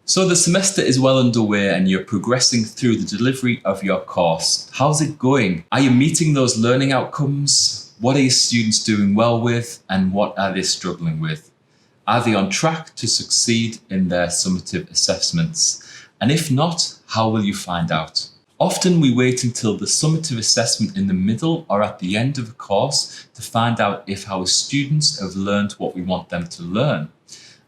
So the semester is well underway and you're progressing through the delivery of your course. How's it going? Are you meeting those learning outcomes? What are your students doing well with and what are they struggling with? Are they on track to succeed in their summative assessments? And if not, how will you find out? Often we wait until the summative assessment in the middle or at the end of a course to find out if our students have learned what we want them to learn,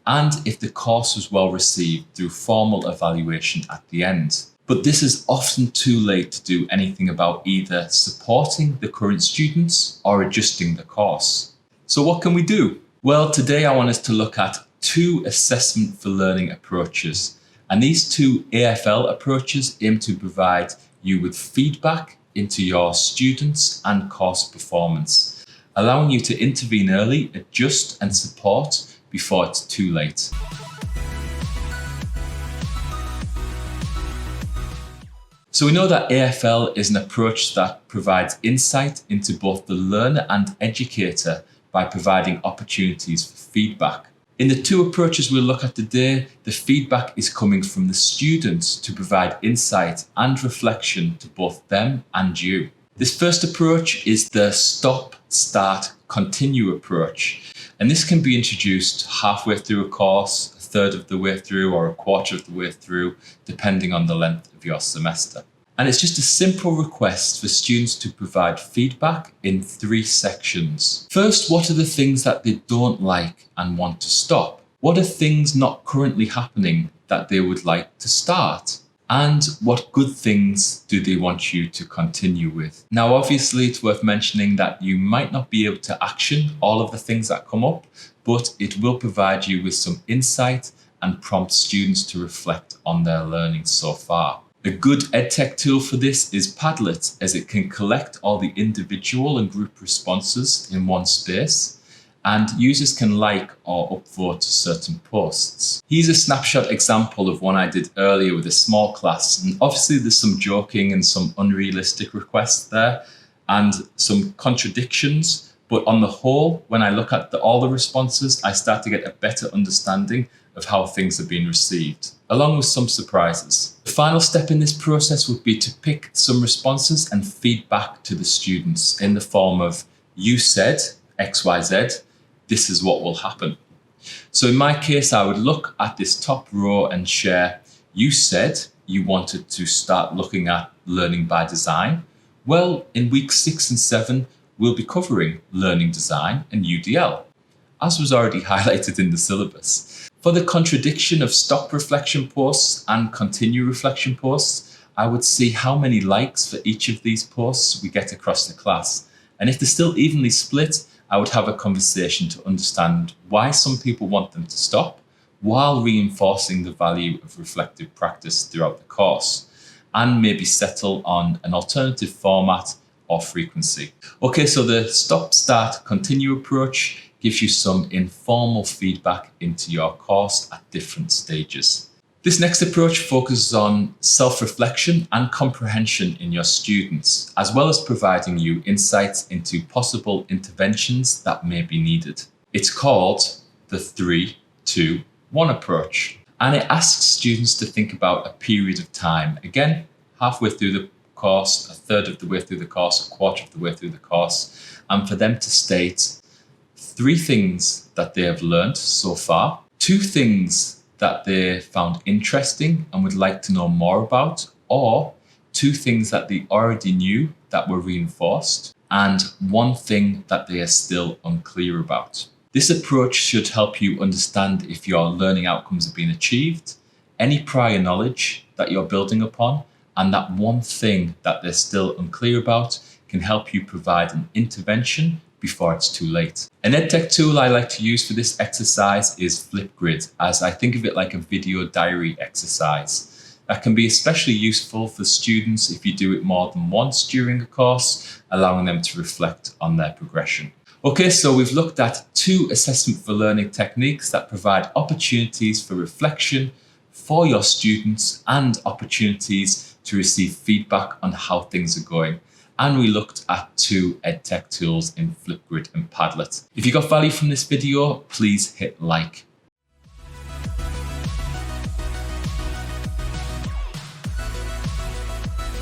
and if the course was well received through formal evaluation at the end. But this is often too late to do anything about either supporting the current students or adjusting the course. So what can we do? Well, today I want us to look at 2 assessment for learning approaches. And these 2 AFL approaches aim to provide you with feedback into your students and course performance, allowing you to intervene early, adjust and support before it's too late. So we know that AFL is an approach that provides insight into both the learner and educator by providing opportunities for feedback. In the 2 approaches we'll look at today, the feedback is coming from the students to provide insight and reflection to both them and you. This first approach is the Stop, Start, Continue approach. And this can be introduced halfway through a course, a third of the way through, or a quarter of the way through, depending on the length of your semester. And it's just a simple request for students to provide feedback in 3 sections. First, what are the things that they don't like and want to stop? What are things not currently happening that they would like to start? And what good things do they want you to continue with? Now, obviously, it's worth mentioning that you might not be able to action all of the things that come up, but it will provide you with some insight and prompt students to reflect on their learning so far. A good EdTech tool for this is Padlet, as it can collect all the individual and group responses in one space, and users can like or upvote certain posts. Here's a snapshot example of one I did earlier with a small class, and obviously there's some joking and some unrealistic requests there, and some contradictions, but on the whole, when I look at all the responses, I start to get a better understanding of how things are being received, along with some surprises. The final step in this process would be to pick some responses and feed back to the students in the form of, you said XYZ, this is what will happen. So in my case, I would look at this top row and share, you said you wanted to start looking at learning by design. Well, in weeks 6 and 7, we'll be covering learning design and UDL, as was already highlighted in the syllabus. For the contradiction of stop reflection posts and continue reflection posts, I would see how many likes for each of these posts we get across the class. And if they're still evenly split, I would have a conversation to understand why some people want them to stop, while reinforcing the value of reflective practice throughout the course, and maybe settle on an alternative format or frequency. Okay, so the Stop, Start, Continue approach gives you some informal feedback into your course at different stages. This next approach focuses on self-reflection and comprehension in your students, as well as providing you insights into possible interventions that may be needed. It's called the 3, 2, 1 approach, and it asks students to think about a period of time, again, halfway through the course, a third of the way through the course, a quarter of the way through the course, and for them to state 3 things that they have learned so far, 2 things that they found interesting and would like to know more about, or 2 things that they already knew that were reinforced, and 1 thing that they are still unclear about. This approach should help you understand if your learning outcomes are being achieved, any prior knowledge that you're building upon, and that 1 thing that they're still unclear about can help you provide an intervention before it's too late. An EdTech tool I like to use for this exercise is Flipgrid, as I think of it like a video diary exercise. That can be especially useful for students if you do it more than once during a course, allowing them to reflect on their progression. Okay, so we've looked at 2 assessment for learning techniques that provide opportunities for reflection for your students and opportunities to receive feedback on how things are going. And we looked at 2 EdTech tools in Flipgrid and Padlet. If you got value from this video, please hit like.